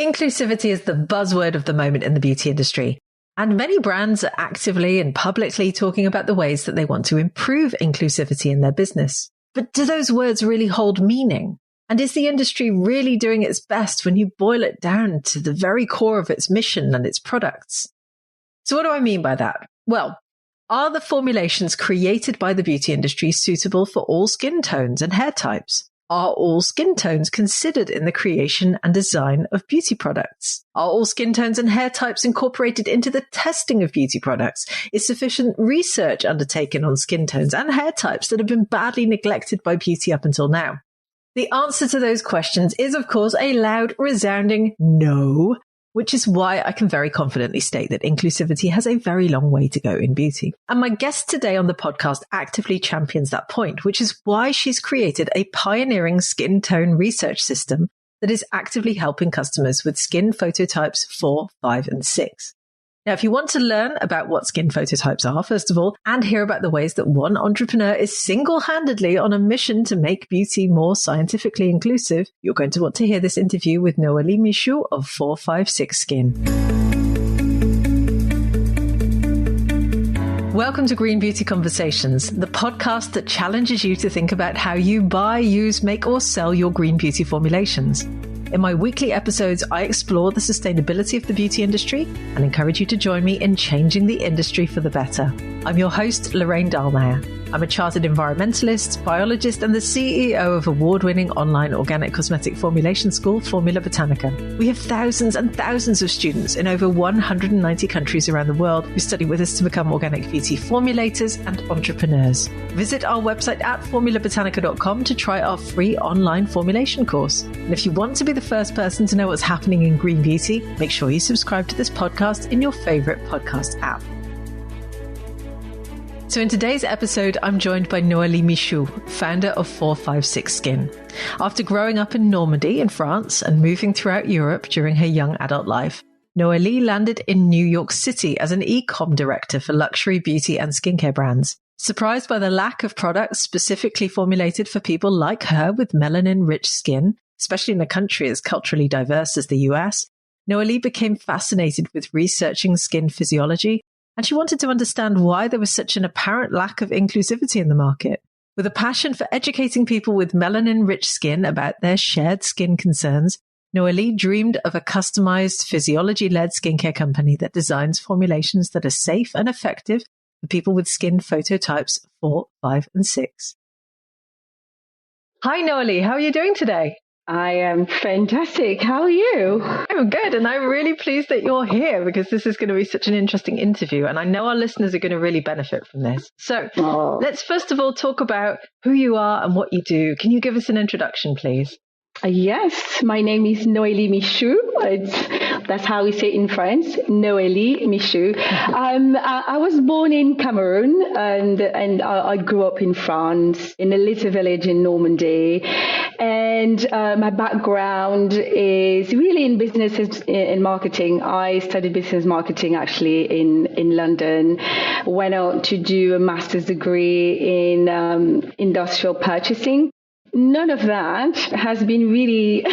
Inclusivity is the buzzword of the moment in the beauty industry, and many brands are actively and publicly talking about the ways that they want to improve inclusivity in their business. But do those words really hold meaning? And is the industry really doing its best when you boil it down to the very core of its mission and its products? So what do I mean by that? Well, are the formulations created by the beauty industry suitable for all skin tones and hair types? Are all skin tones considered in the creation and design of beauty products? Are all skin tones and hair types incorporated into the testing of beauty products? Is sufficient research undertaken on skin tones and hair types that have been badly neglected by beauty up until now? The answer to those questions is, of course, a loud, resounding no, which is why I can very confidently state that inclusivity has a very long way to go in beauty. And my guest today on the podcast actively champions that point, which is why she's created a pioneering skin tone research system that is actively helping customers with skin phototypes 4, 5, and 6. Now, if you want to learn about what skin phototypes are, first of all, and hear about the ways that one entrepreneur is single-handedly on a mission to make beauty more scientifically inclusive, you're going to want to hear this interview with Noelly Michoux of 456 Skin. Welcome to Green Beauty Conversations, the podcast that challenges you to think about how you buy, use, make, or sell your green beauty formulations. In my weekly episodes, I explore the sustainability of the beauty industry and encourage you to join me in changing the industry for the better. I'm your host, Lorraine Dallmeier. I'm a chartered environmentalist, biologist, and the CEO of award-winning online organic cosmetic formulation school, Formula Botanica. We have thousands and thousands of students in over 190 countries around the world who study with us to become organic beauty formulators and entrepreneurs. Visit our website at formulabotanica.com to try our free online formulation course. And if you want to be the first person to know what's happening in green beauty, make sure you subscribe to this podcast in your favorite podcast app. So in today's episode, I'm joined by Noelly Michoux, founder of 456 Skin. After growing up in Normandy in France and moving throughout Europe during her young adult life, Noelly landed in New York City as an e-com director for luxury beauty and skincare brands. Surprised by the lack of products specifically formulated for people like her with melanin-rich skin, especially in a country as culturally diverse as the US, Noelly became fascinated with researching skin physiology, and she wanted to understand why there was such an apparent lack of inclusivity in the market. With a passion for educating people with melanin-rich skin about their shared skin concerns, Noelly dreamed of a customized, physiology-led skincare company that designs formulations that are safe and effective for people with skin phototypes 4, 5, and 6. Hi, Noelly. How are you doing today? I am fantastic. How are you? I'm good, and I'm really pleased that you're here because this is going to be such an interesting interview, and I know our listeners are going to really benefit from this. So let's first of all talk about who you are and what you do. Can you give us an introduction, please? Yes, my name is Noelly Michoux. That's how we say it in France, Noelly Michoux. I was born in Cameroon and I grew up in France in a little village in Normandy. And my background is really in business and marketing. I studied business marketing actually in London. Went out to do a master's degree in industrial purchasing. None of that has been really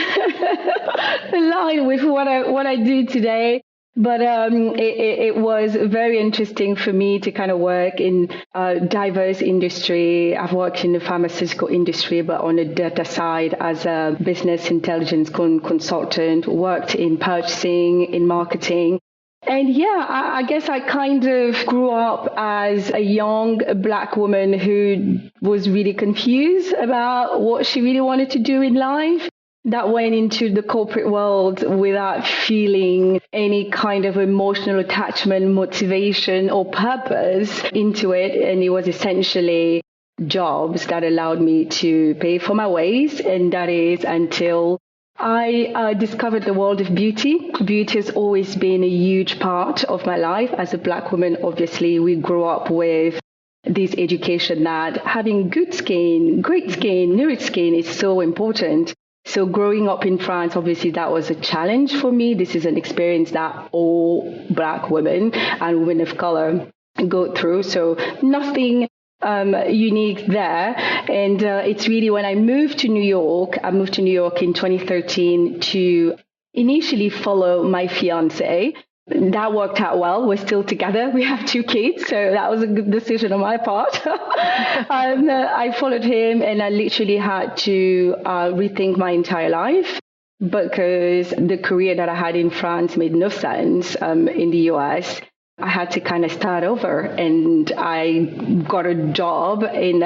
aligned with what I do today. But it was very interesting for me to kind of work in a diverse industry. I've worked in the pharmaceutical industry, but on the data side as a business intelligence consultant, worked in purchasing, in marketing. And yeah, I guess I kind of grew up as a young Black woman who was really confused about what she really wanted to do in life. That went into the corporate world without feeling any kind of emotional attachment, motivation, or purpose into it. And it was essentially jobs that allowed me to pay for my ways. And that is until I discovered the world of beauty. Beauty has always been a huge part of my life. As a Black woman, obviously, we grew up with this education that having good skin, great skin, nourished skin is so important. So growing up in France, obviously, that was a challenge for me. This is an experience that all Black women and women of color go through. So nothing unique there. And it's really when I moved to New York in 2013 to initially follow my fiance. That worked out well. We're still together. We have 2 kids, so that was a good decision on my part. I followed him, and I literally had to rethink my entire life, because the career that I had in France made no sense in the US. I had to kind of start over, and I got a job in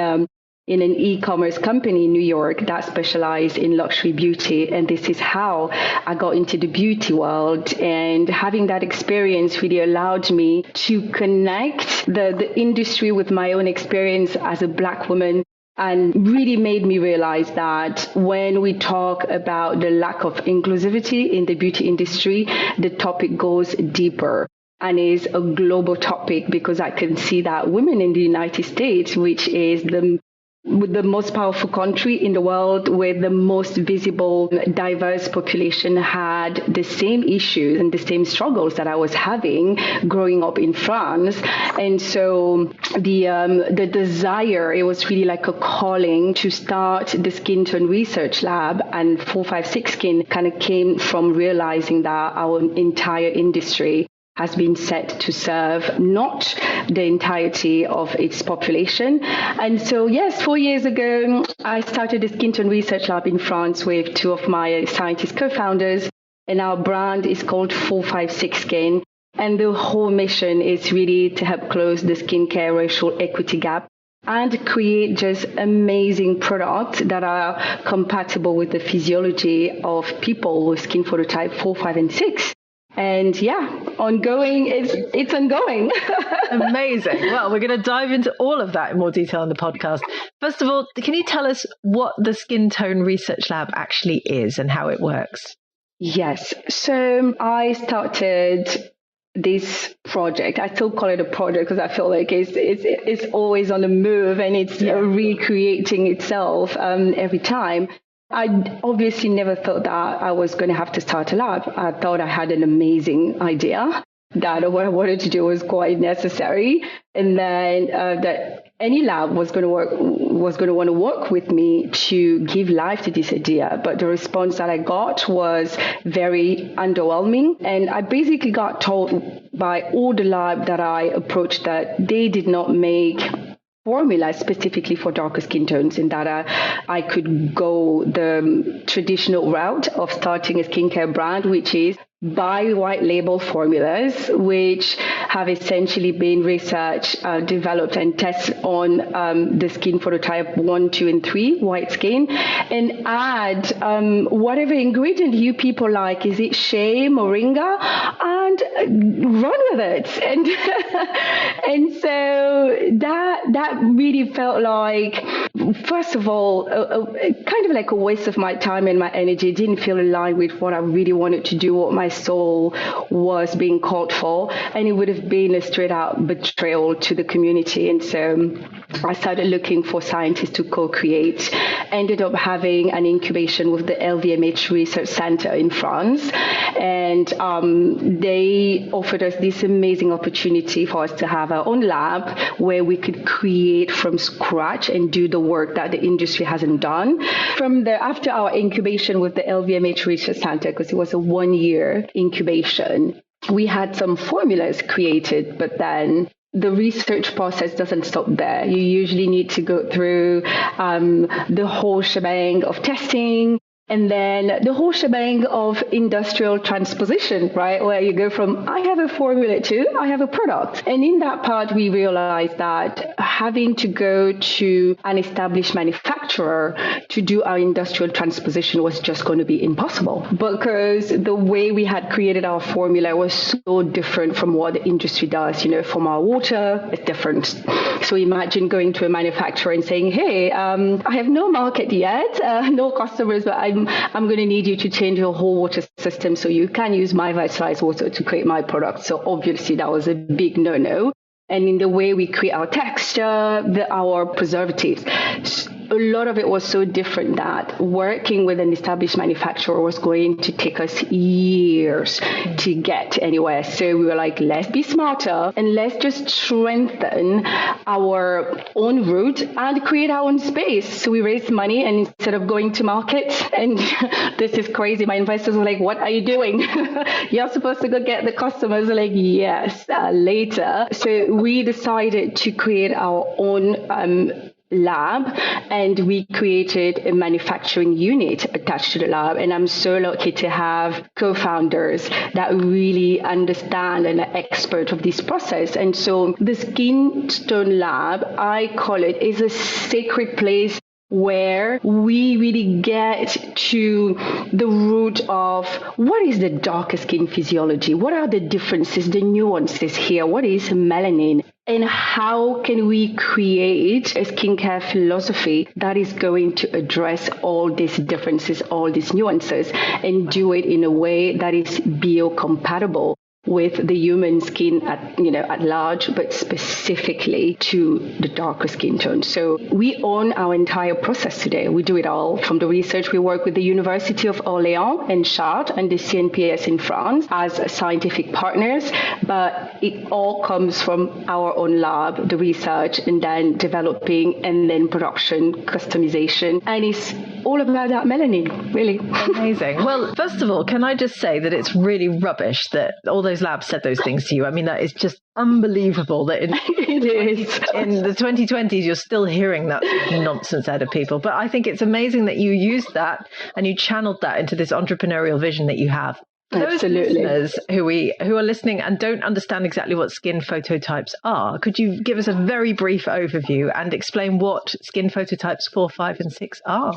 an e-commerce company in New York that specialized in luxury beauty. And this is how I got into the beauty world. And having that experience really allowed me to connect the industry with my own experience as a Black woman, and really made me realize that when we talk about the lack of inclusivity in the beauty industry, the topic goes deeper and is a global topic, because I can see that women in the United States, which is the most powerful country in the world with the most visible, diverse population, had the same issues and the same struggles that I was having growing up in France. And so the desire, it was really like a calling to start the Skin Tone Research Lab, and 456 Skin kind of came from realizing that our entire industry has been set to serve not the entirety of its population. And so, yes, 4 years ago, I started the Skin Tone Research Lab in France with 2 of my scientist co-founders, and our brand is called 456 Skin. And the whole mission is really to help close the skincare racial equity gap and create just amazing products that are compatible with the physiology of people with skin phototype 4, 5, and 6. And ongoing, it's ongoing. Amazing. Well, we're going to dive into all of that in more detail in the podcast. First of all, can you tell us what the Skin Tone Research Lab actually is and how it works? Yes. So I started this project. I still call it a project because I feel like it's always on the move, and it's recreating itself every time. I obviously never thought that I was going to have to start a lab. I thought I had an amazing idea, that what I wanted to do was quite necessary, and then that any lab was going to want to work with me to give life to this idea. But the response that I got was very underwhelming, and I basically got told by all the lab that I approached that they did not make formula specifically for darker skin tones, in that I could go the traditional route of starting a skincare brand, which is buy white label formulas, which have essentially been researched, developed and tested on the skin phototype 1, 2, and 3, white skin, and add whatever ingredient you people like. Is it shea, moringa? And run with it. And and so that really felt like, first of all, kind of like a waste of my time and my energy. It didn't feel aligned with what I really wanted to do, what my soul was being called for, and it would have been a straight out betrayal to the community. And so I started looking for scientists to co-create. Ended up having an incubation with the LVMH Research Center in France, and they offered us this amazing opportunity for us to have our own lab where we could create from scratch and do the work that the industry hasn't done. After our incubation with the LVMH Research Center, because it was a 1-year incubation, we had some formulas created, but then the research process doesn't stop there. You usually need to go through the whole shebang of testing, and then the whole shebang of industrial transposition, right? Where you go from, I have a formula to, I have a product. And in that part, we realized that having to go to an established manufacturer to do our industrial transposition was just going to be impossible, because the way we had created our formula was so different from what the industry does. From our water, it's different. So imagine going to a manufacturer and saying, hey, I have no market yet, no customers, but I'm going to need you to change your whole water system so you can use my vitalized water to create my product. So obviously that was a big no-no. And in the way we create our texture, our preservatives. a lot of it was so different that working with an established manufacturer was going to take us years to get anywhere. So we were like, let's be smarter and let's just strengthen our own route and create our own space. So we raised money, and instead of going to market, and this is crazy, my investors were like, what are you doing? You're supposed to go get the customers. Like, yes, later. So we decided to create our own lab, and we created a manufacturing unit attached to the lab. And I'm so lucky to have co-founders that really understand and are expert of this process. And so the Skin Stone Lab, I call it, is a sacred place where we really get to the root of what is the darker skin physiology, what are the differences, the nuances here, what is melanin, and how can we create a skincare philosophy that is going to address all these differences, all these nuances, and do it in a way that is biocompatible with the human skin at large, but specifically to the darker skin tone. So we own our entire process today. We do it all from the research. We work with the University of Orléans and Chartres and the CNPS in France as scientific partners, but it all comes from our own lab, the research, and then developing, and then production, customization. And it's all about that melanin, really. Amazing. Well, first of all, can I just say that it's really rubbish that all those labs said those things to you? I mean, that is just unbelievable that in the 2020s you're still hearing that nonsense out of people. But I think it's amazing that you used that and you channeled that into this entrepreneurial vision that you have. For those listeners who are listening and don't understand exactly what skin phototypes are, could you give us a very brief overview and explain what skin phototypes 4, 5, and 6 are?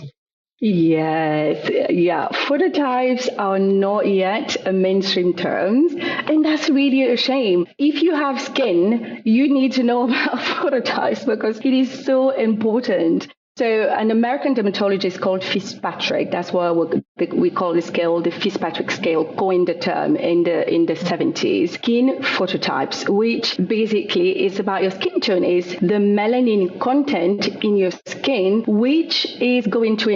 Yes, yeah. Phototypes are not yet a mainstream term, and that's really a shame. If you have skin, you need to know about phototypes because it is so important. So an American dermatologist called Fitzpatrick, that's why we call the scale the Fitzpatrick scale, coined the term in the 70s. Skin phototypes, which basically is about your skin tone, is the melanin content in your skin, which is going to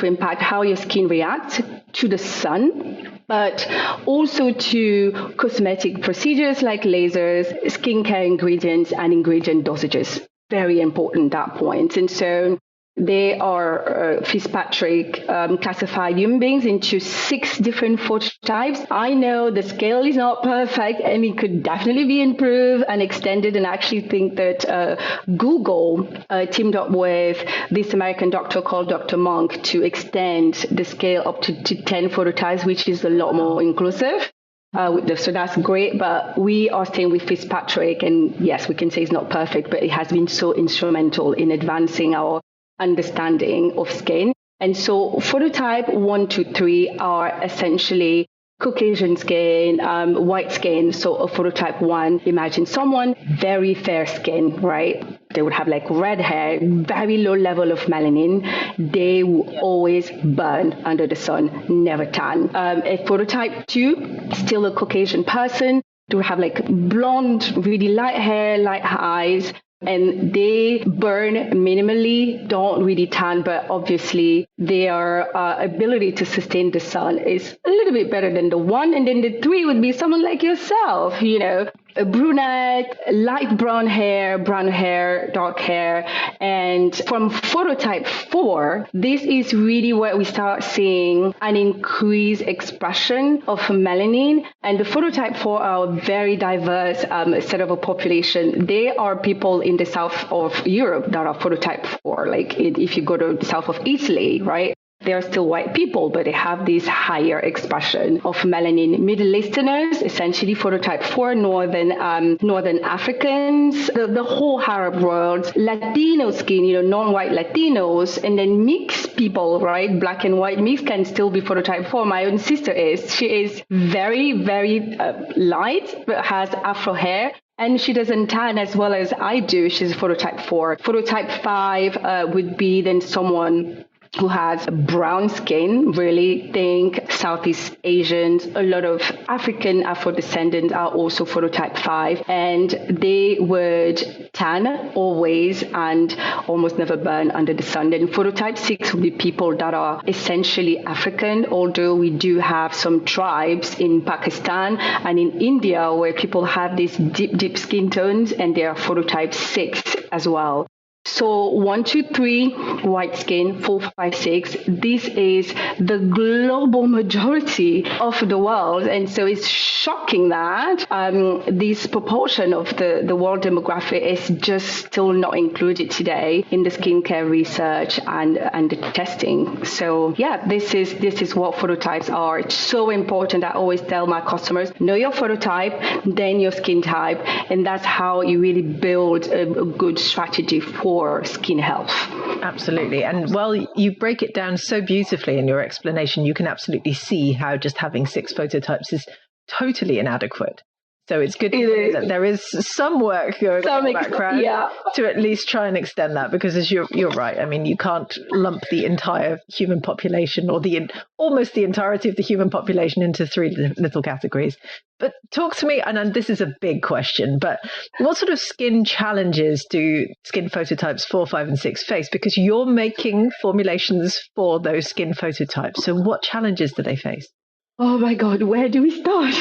impact how your skin reacts to the sun, but also to cosmetic procedures like lasers, skincare ingredients, and ingredient dosages. Very important, that point. And so they are, Fitzpatrick classified human beings into 6 different phototypes. I know the scale is not perfect and it could definitely be improved and extended. And I actually think that Google teamed up with this American doctor called Dr. Monk to extend the scale up to 10 phototypes, which is a lot more inclusive. So that's great, but we are staying with Fitzpatrick, and yes, we can say it's not perfect, but it has been so instrumental in advancing our understanding of skin. And so phototype 1, 2, 3 are essentially Caucasian skin, white skin. So a phototype 1, imagine someone very fair skin, right? They would have like red hair, very low level of melanin. They will always burn under the sun, never tan. A phototype 2, still a Caucasian person. They would have like blonde, really light hair, light eyes. And they burn minimally, don't really tan, but obviously their ability to sustain the sun is a little bit better than the 1. And then the 3 would be someone like yourself, a brunette, light brown hair, dark hair. And from phototype 4, this is really where we start seeing an increased expression of melanin. And the phototype 4 are a very diverse set of a population. They are people in the south of Europe that are phototype 4. Like if you go to the south of Italy, right? They are still white people, but they have this higher expression of melanin. Middle Easterners, essentially phototype 4, Northern Africans, the whole Arab world, Latino skin, non-white Latinos, and then mixed people, right? Black and white mixed can still be phototype 4. My own sister she is very, very light, but has Afro hair. And she doesn't tan as well as I do. She's phototype 4. Phototype 5 would be then someone who has brown skin, really think Southeast Asians, a lot of African Afro-descendants are also phototype 5, and they would tan always and almost never burn under the sun. Then phototype 6 would be people that are essentially African, although we do have some tribes in Pakistan and in India where people have these deep skin tones, and they are phototype 6 as well. So 1, 2, 3, white skin, 4, 5, 6. This is the global majority of the world. And so it's shocking that this proportion of the world demographic is just still not included today in the skincare research and the testing. So yeah, this is what phototypes are. It's so important. I always tell my customers, know your phototype, then your skin type. And that's how you really build a good strategy for skin health. Absolutely. And while you break it down so beautifully in your explanation, you can absolutely see how just having 6 phototypes is totally inadequate. So it's good to know that there is some work going on in the background to at least try and extend that, because as you're right. I mean, you can't lump the entire human population or almost the entirety of the human population into 3 little categories. But talk to me, and this is a big question, but what sort of skin challenges do skin phototypes 4, 5, and 6 face? Because you're making formulations for those skin phototypes. So what challenges do they face? Oh my God, where do we start?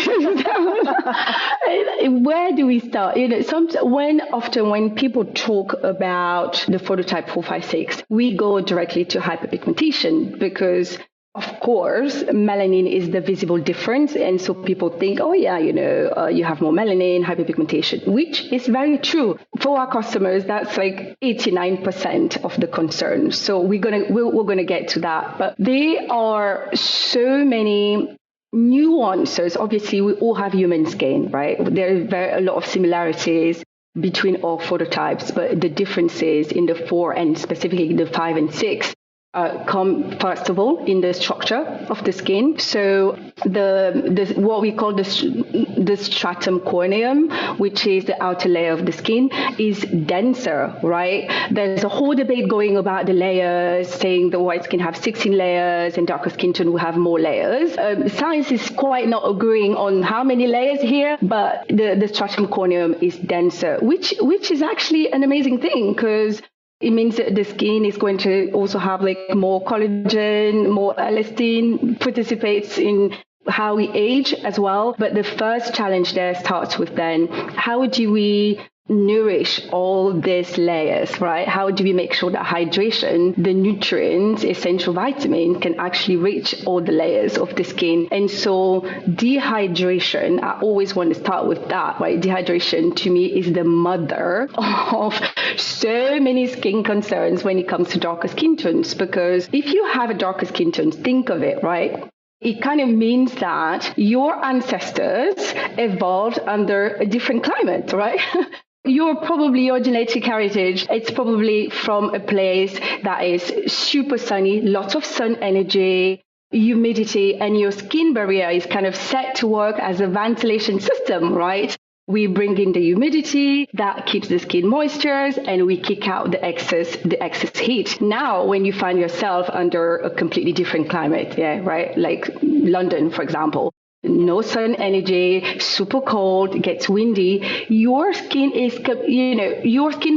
Where do we start? When people talk about the phototype 4, 5, 6, we go directly to hyperpigmentation because, of course, melanin is the visible difference. And so people think, oh yeah, you have more melanin, hyperpigmentation, which is very true. For our customers, that's like 89% of the concern. So we're gonna get to that. But there are so many nuances. Obviously, we all have human skin, right? There are a lot of similarities between all phototypes, but the differences in the 4 and specifically the 5 and 6 come first of all in the structure of the skin. So the what we call the stratum corneum, which is the outer layer of the skin, is denser, right? There's a whole debate going about the layers, saying the white skin have 16 layers and darker skin tone will have more layers. Science is quite not agreeing on how many layers here, but the stratum corneum is denser, which is actually an amazing thing, because it means that the skin is going to also have like more collagen, more elastin, participates in how we age as well. But the first challenge there starts with then, how do we nourish all these layers, right? How do we make sure that hydration, the nutrients, essential vitamins can actually reach all the layers of the skin? And so dehydration, I always want to start with that, right? Dehydration to me is the mother of so many skin concerns when it comes to darker skin tones, because if you have a darker skin tone, think of it, right? It kind of means that your ancestors evolved under a different climate, right? Your genetic heritage, it's probably from a place that is super sunny, lots of sun energy, humidity, and your skin barrier is kind of set to work as a ventilation system, right? We bring in the humidity that keeps the skin moisturized, and we kick out the excess heat. Now, when you find yourself under a completely different climate, right? Like London, for example, no sun energy, super cold, gets windy, your skin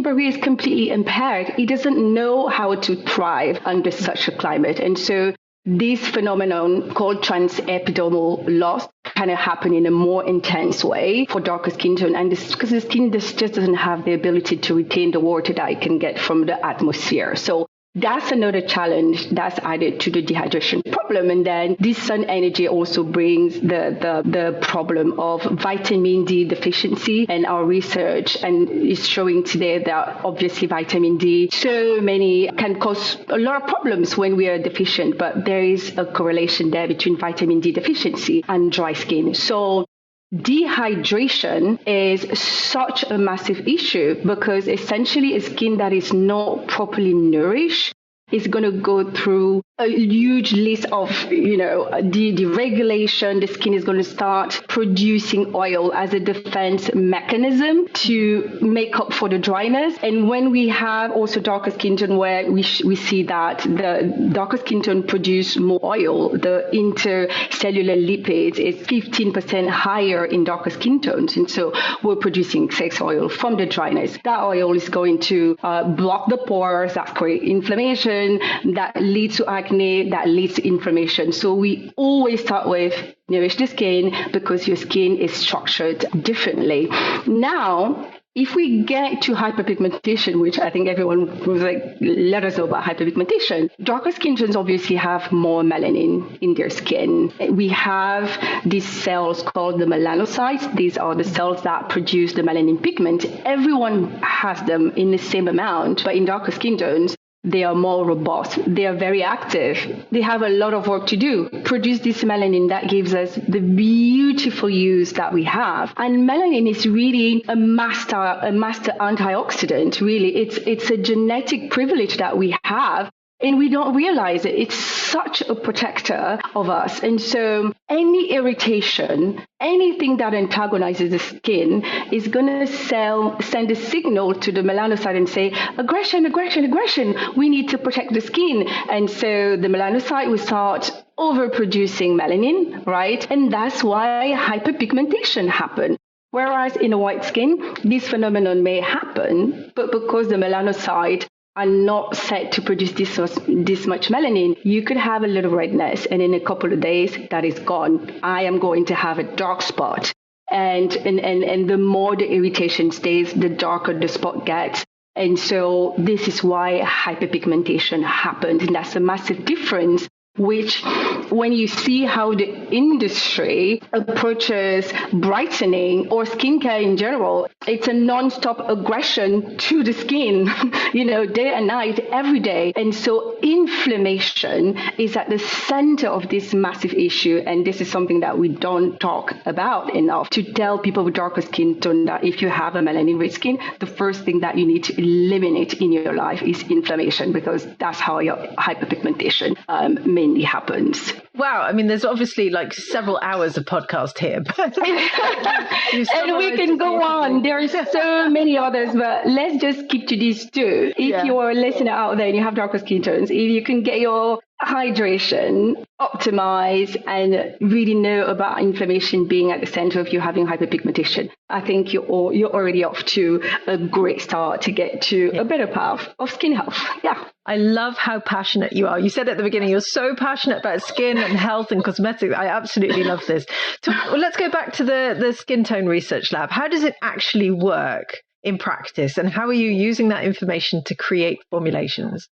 barrier is completely impaired. It doesn't know how to thrive under such a climate. And so this phenomenon called transepidermal loss kind of happen in a more intense way for darker skin tone, and this because the skin just doesn't have the ability to retain the water that it can get from the atmosphere. So that's another challenge that's added to the dehydration problem. And then this sun energy also brings the problem of vitamin D deficiency. And our research is showing today that obviously vitamin D can cause a lot of problems when we are deficient, but there is a correlation there between vitamin D deficiency and dry skin. So dehydration is such a massive issue, because essentially a skin that is not properly nourished is going to go through a huge list of, the regulation. The skin is going to start producing oil as a defense mechanism to make up for the dryness. And when we have also darker skin tone, where we see that the darker skin tone produce more oil, the intercellular lipids is 15% higher in darker skin tones. And so we're producing excess oil from the dryness. That oil is going to block the pores, that create inflammation, that leads to acne, that leads to inflammation. So we always start with nourish the skin because your skin is structured differently. Now, if we get to hyperpigmentation, which I think everyone was like, let us know about hyperpigmentation, darker skin tones obviously have more melanin in their skin. We have these cells called the melanocytes. These are the cells that produce the melanin pigment. Everyone has them in the same amount, but in darker skin tones, they are more robust. They are very active. They have a lot of work to do. Produce this melanin that gives us the beautiful hues that we have. And melanin is really a master antioxidant. Really, it's a genetic privilege that we have. And we don't realize it. It's such a protector of us. And so any irritation, anything that antagonizes the skin is going to send a signal to the melanocyte and say, aggression, aggression, aggression. We need to protect the skin. And so the melanocyte will start overproducing melanin, right? And that's why hyperpigmentation happens. Whereas in a white skin, this phenomenon may happen, but because the melanocyte are not set to produce this much melanin, you could have a little redness, and in a couple of days, that is gone. I am going to have a dark spot. And the more the irritation stays, the darker the spot gets. And so this is why hyperpigmentation happens. And that's a massive difference, which when you see how the industry approaches brightening or skincare in general, it's a non-stop aggression to the skin, day and night, every day. And so inflammation is at the center of this massive issue. And this is something that we don't talk about enough, to tell people with darker skin tone that if you have a melanin-rich skin, the first thing that you need to eliminate in your life is inflammation, because that's how your hyperpigmentation mainly happens. Wow. I mean, there's obviously like several hours of podcast here. But and we can go on. There are so many others, but let's just keep to these two. If you're a listener out there and you have darker skin tones, if you can get your hydration optimized and really know about inflammation being at the center of you having hyperpigmentation, I think you're already off to a great start to get to a better path of skin health. Yeah. I love how passionate you are. You said at the beginning, you're so passionate about skin and health and cosmetics. I absolutely love this. Let's go back to the Skin Tone Research Lab. How does it actually work in practice? And how are you using that information to create formulations?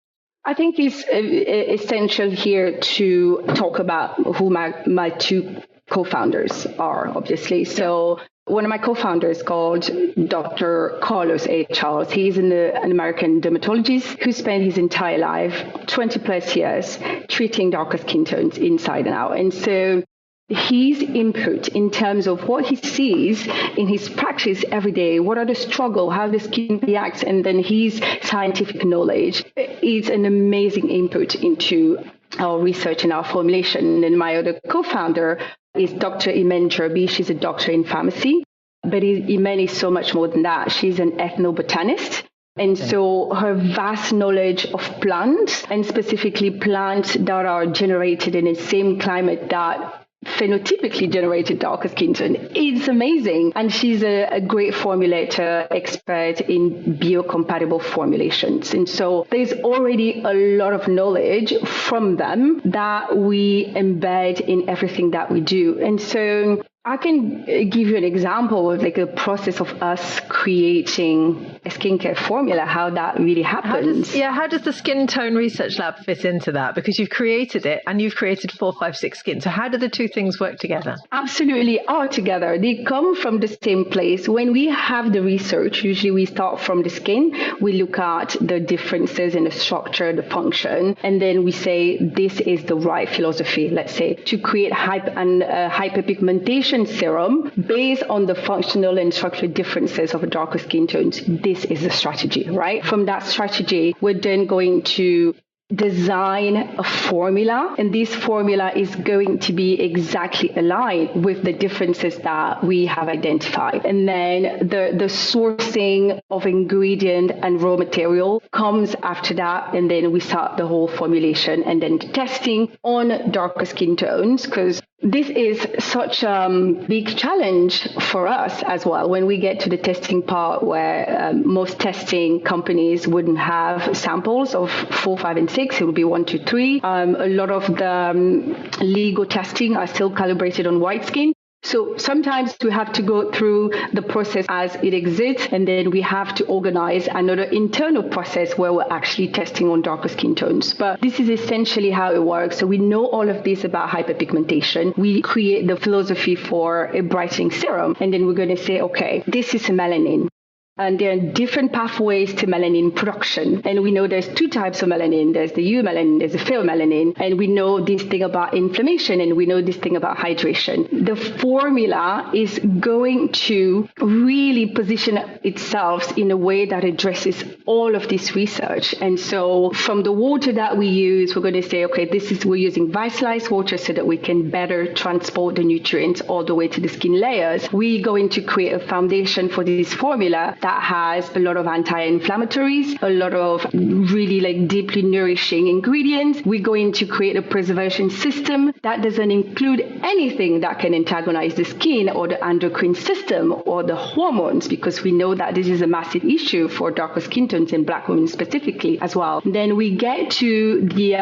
I think it's essential here to talk about who my two co-founders are, obviously. So one of my co-founders called Dr. Carlos A. Charles. He's an American dermatologist who spent his entire life, 20 plus years, treating darker skin tones inside and out. And so his input in terms of what he sees in his practice every day, what are the struggles, how the skin reacts, and then his scientific knowledge is an amazing input into our research and our formulation. And my other co-founder is Dr. Imen Jerby. She's a doctor in pharmacy, but Imen is so much more than that. She's an ethnobotanist. And so her vast knowledge of plants, and specifically plants that are generated in the same climate that phenotypically generated darker skin tone, it's amazing. And she's a great formulator, expert in biocompatible formulations. And so there's already a lot of knowledge from them that we embed in everything that we do. And so I can give you an example of like a process of us creating a skincare formula, how that really happens. How does the Skin Tone Research Lab fit into that? Because you've created it and you've created 456 Skin. So how do the two things work together? Absolutely are together. They come from the same place. When we have the research, usually we start from the skin. We look at the differences in the structure, the function, and then we say this is the right philosophy, let's say, to create hyperpigmentation serum based on the functional and structural differences of darker skin tones. This is the strategy, right? From that strategy, we're then going to design a formula, and this formula is going to be exactly aligned with the differences that we have identified. And then the sourcing of ingredient and raw material comes after that, and then we start the whole formulation and then testing on darker skin tones, because this is such a big challenge for us as well. When we get to the testing part where most testing companies wouldn't have samples of 4, 5, and 6, it would be 1, 2, 3. A lot of the legal testing are still calibrated on white skin. So sometimes we have to go through the process as it exists, and then we have to organize another internal process where we're actually testing on darker skin tones. But this is essentially how it works. So we know all of this about hyperpigmentation. We create the philosophy for a brightening serum, and then we're going to say, okay, this is melanin. And there are different pathways to melanin production. And we know there's 2 types of melanin. There's the eumelanin, there's the pheomelanin. And we know this thing about inflammation, and we know this thing about hydration. The formula is going to really position itself in a way that addresses all of this research. And so from the water that we use, we're going to say, okay, we're using vitalized water so that we can better transport the nutrients all the way to the skin layers. We're going to create a foundation for this formula that has a lot of anti-inflammatories, a lot of really deeply nourishing ingredients. We're going to create a preservation system that doesn't include anything that can antagonize the skin or the endocrine system or the hormones, because we know that this is a massive issue for darker skin tones and Black women specifically as well. Then we get to the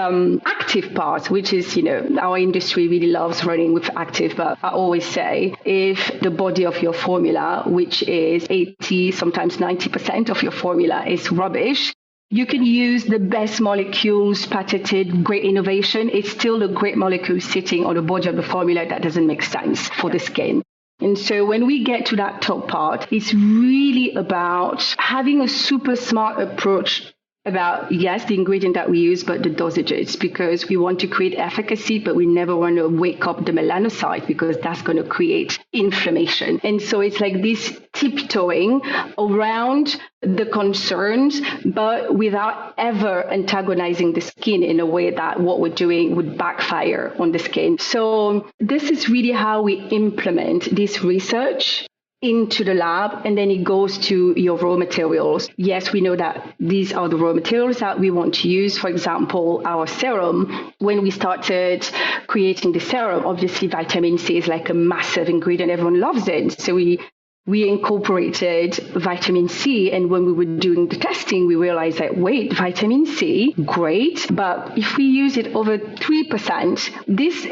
active part, which is, our industry really loves running with active, but I always say, if the body of your formula, which is 80, sometimes 90% of your formula is rubbish, you can use the best molecules, patented, great innovation. It's still a great molecule sitting on the body of the formula that doesn't make sense for the skin. And so when we get to that top part, it's really about having a super smart approach about, yes, the ingredient that we use, but the dosages, because we want to create efficacy, but we never want to wake up the melanocyte, because that's going to create inflammation. And so it's like this tiptoeing around the concerns, but without ever antagonizing the skin in a way that what we're doing would backfire on the skin. So this is really how we implement this research into the lab, and then it goes to your raw materials. Yes, we know that these are the raw materials that we want to use. For example, our serum, when we started creating the serum, obviously vitamin C is like a massive ingredient. Everyone loves it. So we incorporated vitamin C, and when we were doing the testing, we realized that, wait, vitamin C, great, but if we use it over 3%, this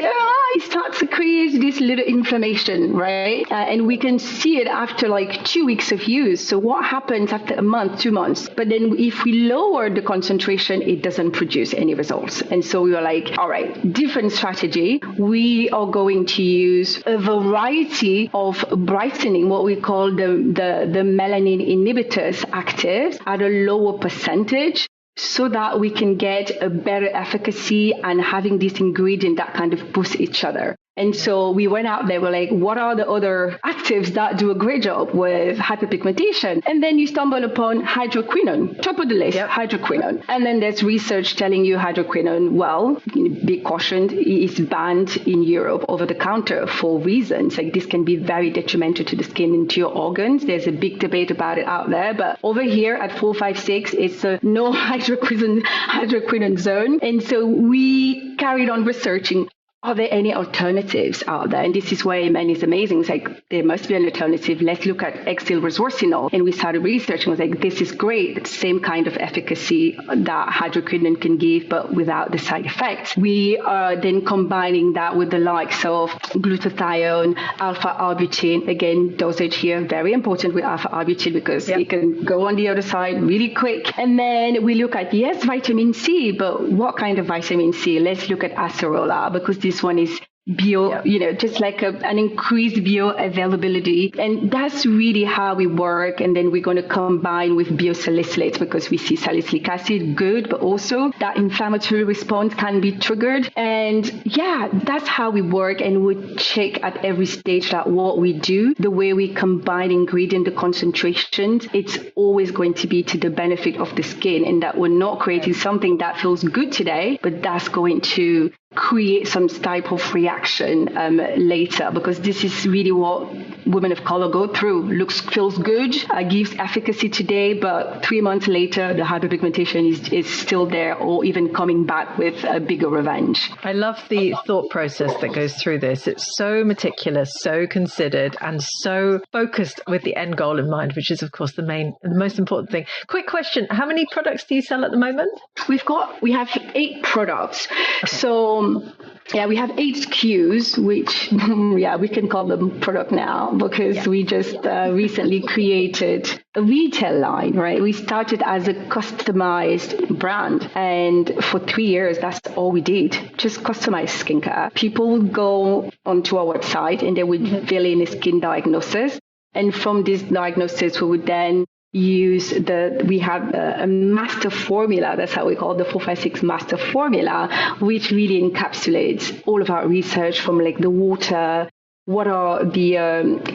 it starts to create this little inflammation, right? And we can see it after 2 weeks of use. So what happens after a month, 2 months? But then if we lower the concentration, it doesn't produce any results. And so we were like, all right, different strategy. We are going to use a variety of brightening, what we call the melanin inhibitors actives at a lower percentage, so that we can get a better efficacy and having this ingredient that kind of boosts each other. And so we went out there, we're like, what are the other actives that do a great job with hyperpigmentation? And then you stumble upon hydroquinone, top of the list, hydroquinone. And then there's research telling you hydroquinone, well, big caution, is banned in Europe over the counter for reasons. Like, this can be very detrimental to the skin and to your organs. There's a big debate about it out there. But over here at 456, it's a no hydroquinone zone. And so we carried on researching, are there any alternatives out there? And this is why MN is amazing. It's like, there must be an alternative. Let's look at X-resorcinol. And we started researching. I was like, this is great. It's the same kind of efficacy that hydroquinone can give, but without the side effects. We are then combining that with the likes of glutathione, alpha-arbutin. Again, dosage here, very important with alpha-arbutin, because it can go on the other side really quick. And then we look at, yes, vitamin C, but what kind of vitamin C? Let's look at acerola, because this one is bio, just like an increased bioavailability. And that's really how we work. And then we're going to combine with biosalicylates because we see salicylic acid good, but also that inflammatory response can be triggered. And that's how we work. And we check at every stage that what we do, the way we combine ingredient, the concentrations, it's always going to be to the benefit of the skin, and that we're not creating something that feels good today, but that's going to create some type of reaction later, because this is really what women of color go through. Feels good, gives efficacy today, but 3 months later, the hyperpigmentation is still there, or even coming back with a bigger revenge. I love the thought process that goes through this. It's so meticulous, so considered, and so focused with the end goal in mind, which is, of course, the most important thing. Quick question: how many products do you sell at the moment? We have 8 products. Okay. So we have 8 SKUs, which, we can call them product now, because we just recently created a retail line, right? We started as a customized brand, and for 3 years, that's all we did, just customized skincare. People would go onto our website and they would fill in a skin diagnosis. And from this diagnosis, we would then we have a master formula. That's how we call the 456 master formula, which really encapsulates all of our research from like the water, what are the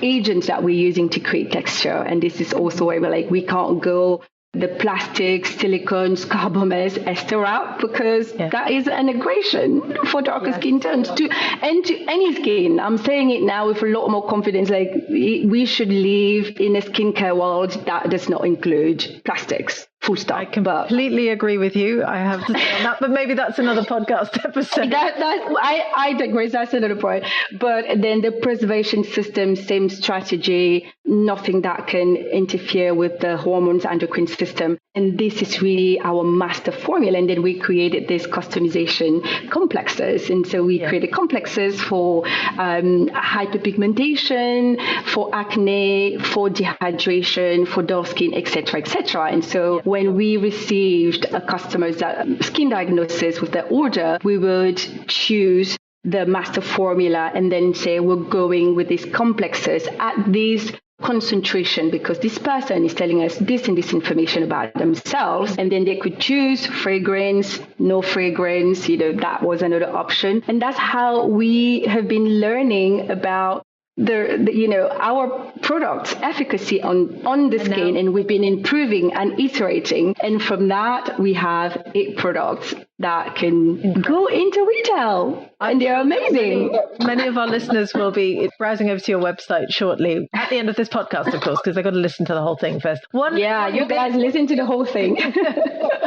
agents that we're using to create texture. And this is also where we're like, we can't go the plastics, silicones, carbomes, ester route, because that is an aggression for darker skin tones to any skin. I'm saying it now with a lot more confidence. Like, we should live in a skincare world that does not include plastics. Full stop. I completely agree with you. I have to say on that, but maybe that's another podcast episode. I digress. That's another point. But then the preservation system, same strategy, nothing that can interfere with the hormones endocrine system. And this is really our master formula. And then we created this customization complexes. And so we created complexes for hyperpigmentation, for acne, for dehydration, for dull skin, etc., etc. And so when we received a customer's skin diagnosis with their order, we would choose the master formula and then say we're going with these complexes at this concentration, because this person is telling us this and this information about themselves, and then they could choose fragrance, no fragrance, that was another option. And that's how we have been learning about our product's efficacy on the skin, and we've been improving and iterating. And from that, we have 8 products that can go into retail, and they're amazing. Many of our listeners will be browsing over to your website shortly, at the end of this podcast, of course, because they've got to listen to the whole thing first. You guys listen to the whole thing.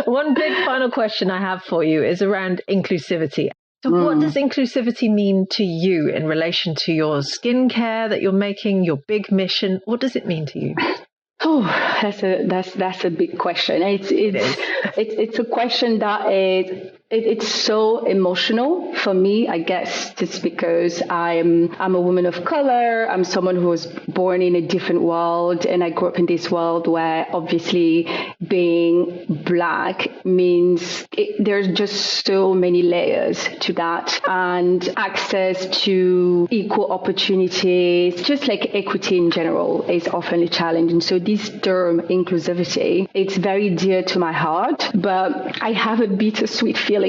One big final question I have for you is around inclusivity. So what does inclusivity mean to you in relation to your skincare that you're making, your big mission? What does it mean to you? Oh, that's a big question. It's a question that it's so emotional for me, I guess, just because I'm a woman of color. I'm someone who was born in a different world, and I grew up in this world where obviously being Black means there's just so many layers to that, and access to equal opportunities, just like equity in general, is often a challenge. And so this term inclusivity, it's very dear to my heart, but I have a bittersweet feeling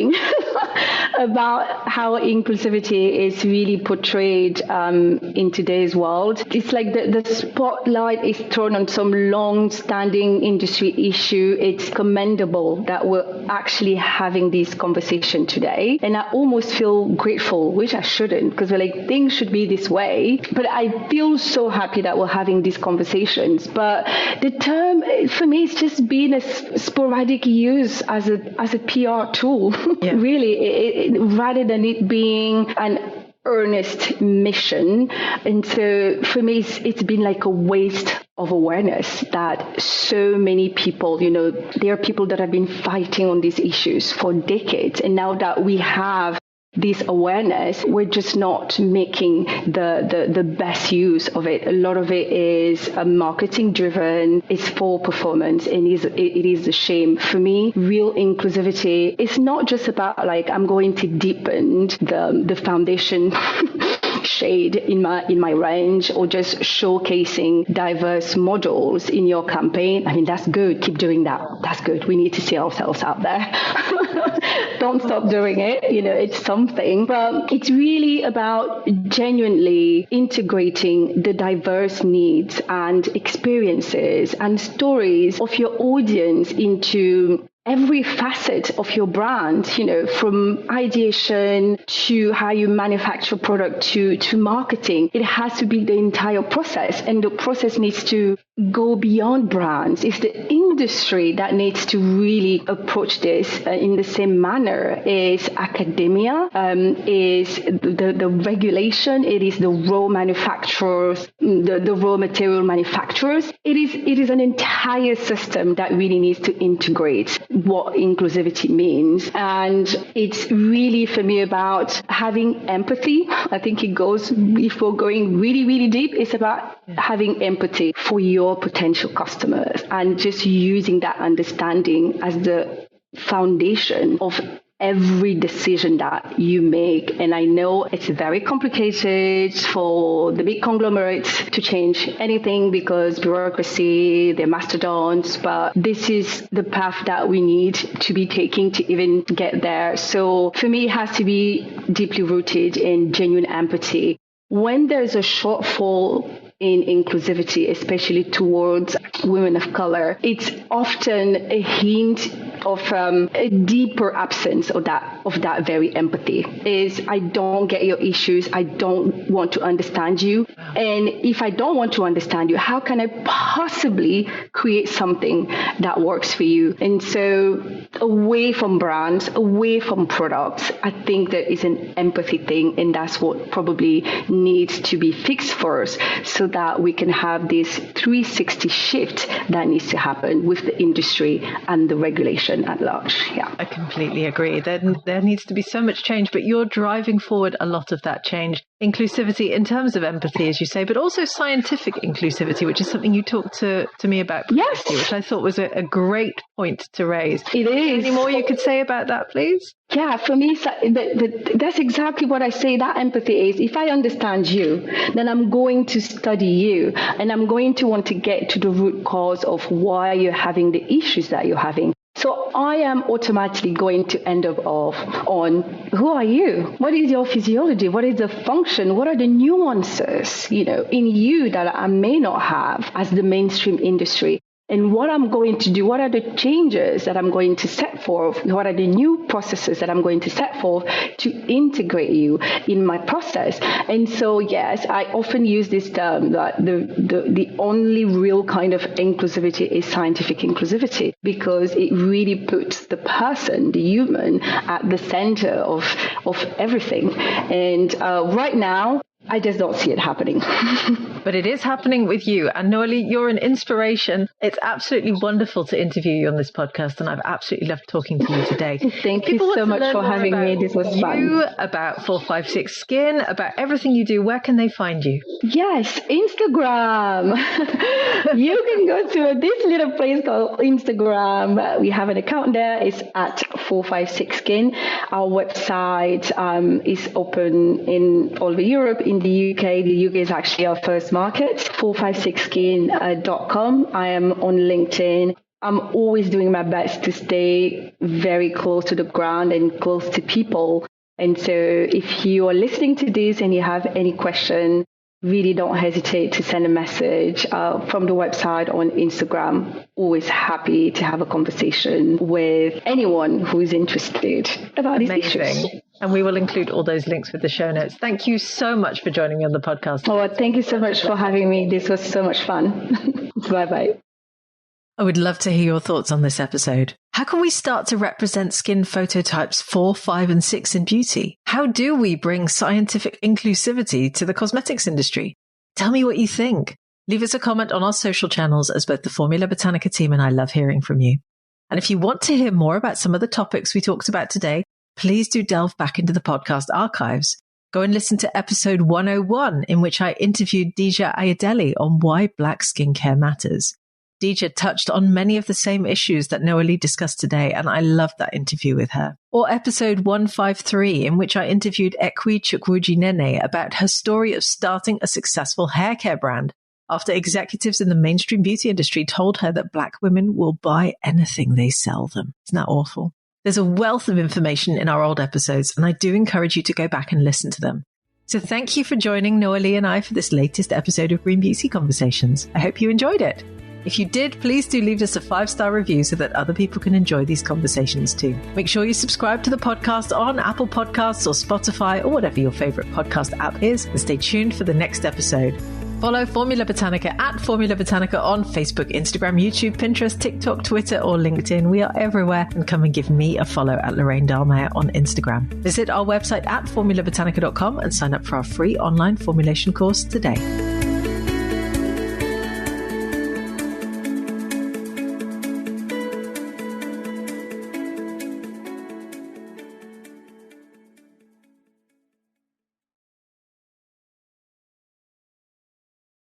about how inclusivity is really portrayed in today's world. It's like the spotlight is thrown on some long-standing industry issue. It's commendable that we're actually having this conversation today, and I almost feel grateful, which I shouldn't, because we're like, things should be this way. But I feel so happy that we're having these conversations. But the term, for me, is just being a sporadic use as a PR tool. Really, rather than it being an earnest mission. And so for me, it's been like a waste of awareness that so many people, there are people that have been fighting on these issues for decades. And now that we have this awareness, we're just not making the best use of it. A lot of it is marketing driven, it's for performance, and it is a shame. For me, real inclusivity is not just about like, I'm going to deepen the foundation shade in my range, or just showcasing diverse models in your campaign. I mean, that's good. Keep doing that. That's good. We need to see ourselves out there. Don't stop doing it. It's something, but it's really about genuinely integrating the diverse needs and experiences and stories of your audience into every facet of your brand, from ideation to how you manufacture product to marketing. It has to be the entire process, and the process needs to go beyond brands. It's the industry that needs to really approach this in the same manner. Is academia, is the regulation, it is the raw manufacturers, the raw material manufacturers. It is an entire system that really needs to integrate what inclusivity means. And it's really, for me, about having empathy. I think it goes, if we're going really, really deep, it's about having empathy for your potential customers and just using that understanding as the foundation of every decision that you make. And I know it's very complicated for the big conglomerates to change anything because bureaucracy, they're mastodons, but this is the path that we need to be taking to even get there. So for me, it has to be deeply rooted in genuine empathy. When there's a shortfall in inclusivity, especially towards women of color, it's often a hint of a deeper absence of that very empathy. Is I don't get your issues, I don't want to understand you, and if I don't want to understand you, how can I possibly create something that works for you? And so away from brands, away from products, I think there is an empathy thing, and that's what probably needs to be fixed first, so that we can have this 360 shift that needs to happen with the industry and the regulation at large. Yeah, I completely agree. There needs to be so much change, but you're driving forward a lot of that change. Inclusivity in terms of empathy, as you say, but also scientific inclusivity, which is something you talked to me about previously, which I thought was a great point to raise. It is. Any more you could say about that, please? Yeah, for me, that's exactly what I say. That empathy is, if I understand you, then I'm going to study you, and I'm going to want to get to the root cause of why you're having the issues that you're having. So I am automatically going to end up on who are you? What is your physiology? What is the function? What are the nuances, in you that I may not have as the mainstream industry? And what I'm going to do, what are the changes that I'm going to set forth? What are the new processes that I'm going to set forth to integrate you in my process? And so, yes, I often use this term that the only real kind of inclusivity is scientific inclusivity, because it really puts the person, the human, at the center of everything. And right now, I just don't see it happening. But it is happening with you. And Noelly, you're an inspiration. It's absolutely wonderful to interview you on this podcast, and I've absolutely loved talking to you today. Thank you so much for having me. This was fun. About 456 Skin, about everything you do. Where can they find you? Yes, Instagram. You can go to this little place called Instagram. We have an account there. It's at 456 Skin. Our website is open in all over Europe, in the UK. The UK is actually our first market. 456skin.com. I am on LinkedIn. I'm always doing my best to stay very close to the ground and close to people. And so if you are listening to this and you have any question, really don't hesitate to send a message from the website on Instagram. Always happy to have a conversation with anyone who is interested about these issues. And we will include all those links with the show notes. Thank you so much for joining me on the podcast. Oh, thank you so much for having me. This was so much fun. Bye-bye. I would love to hear your thoughts on this episode. How can we start to represent skin phototypes 4, 5, and 6 in beauty? How do we bring scientific inclusivity to the cosmetics industry? Tell me what you think. Leave us a comment on our social channels, as both the Formula Botanica team and I love hearing from you. And if you want to hear more about some of the topics we talked about today, please do delve back into the podcast archives. Go and listen to episode 101, in which I interviewed Dija Ayodele on why Black skincare matters. Dija touched on many of the same issues that Noelly discussed today, and I loved that interview with her. Or episode 153, in which I interviewed Ekwe Chukwujinene about her story of starting a successful hair care brand after executives in the mainstream beauty industry told her that Black women will buy anything they sell them. Isn't that awful? There's a wealth of information in our old episodes, and I do encourage you to go back and listen to them. So thank you for joining Noelly and I for this latest episode of Green Beauty Conversations. I hope you enjoyed it. If you did, please do leave us a 5-star review so that other people can enjoy these conversations too. Make sure you subscribe to the podcast on Apple Podcasts or Spotify or whatever your favorite podcast app is, and stay tuned for the next episode. Follow Formula Botanica at Formula Botanica on Facebook, Instagram, YouTube, Pinterest, TikTok, Twitter, or LinkedIn. We are everywhere. And come and give me a follow at Lorraine Dallmeier on Instagram. Visit our website at formulabotanica.com and sign up for our free online formulation course today.